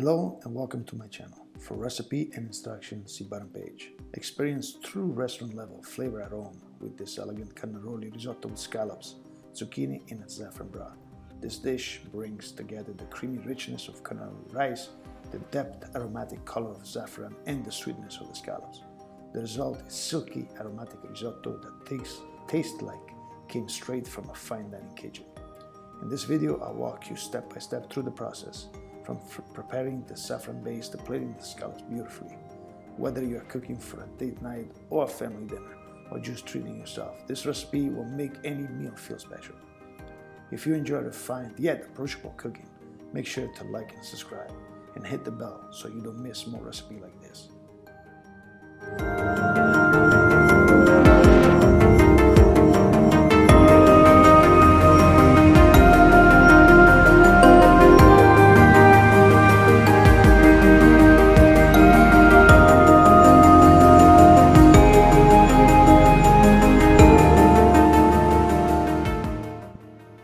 Hello and welcome to my channel. For recipe and instructions, see bottom page. Experience true restaurant level flavor at home with this elegant Carnaroli risotto with scallops, zucchini in a saffron broth. This dish brings together the creamy richness of Carnaroli rice, the depth aromatic color of saffron, and the sweetness of the scallops. The result is silky aromatic risotto that tastes like came straight from a fine dining kitchen. In this video, I'll walk you step by step through the process, from preparing the saffron base to plating the scallops beautifully. Whether you are cooking for a date night or a family dinner, or just treating yourself, this recipe will make any meal feel special. If you enjoy refined yet approachable cooking, make sure to like and subscribe, and hit the bell so you don't miss more recipes like this.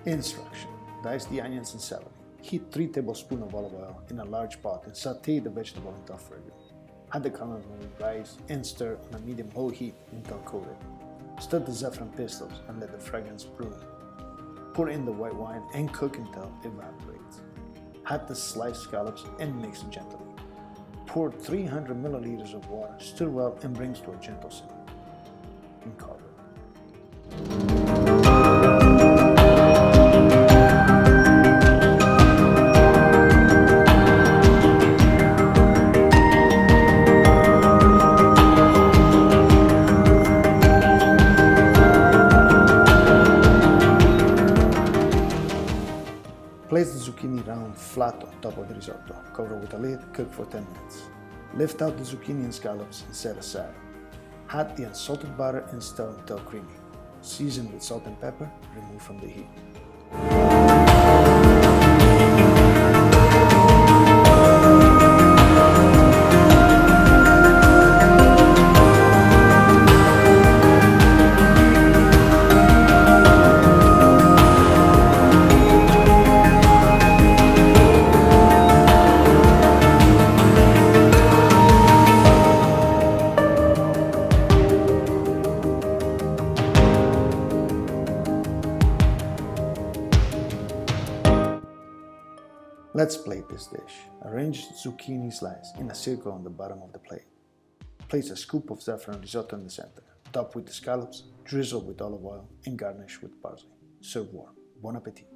Instruction: dice the onions and celery. Heat 3 tablespoons of olive oil in a large pot and sauté the vegetable until fragrant. Add the Carnaroli rice and stir on a medium-low heat until coated. Stir the saffron pistils and let the fragrance brew. Pour in the white wine and cook until it evaporates. Add the sliced scallops and mix gently. Pour 300 milliliters of water, stir well and bring to a gentle simmer. And cover. Place the zucchini round flat on top of the risotto. Cover with a lid, cook for 10 minutes. Lift out the zucchini and scallops and set aside. Add the unsalted butter and stir until creamy. Season with salt and pepper, remove from the heat. Let's plate this dish. Arrange zucchini slice in a circle on the bottom of the plate. Place a scoop of saffron risotto in the center. Top with the scallops, drizzle with olive oil, and garnish with parsley. Serve warm. Bon appetit!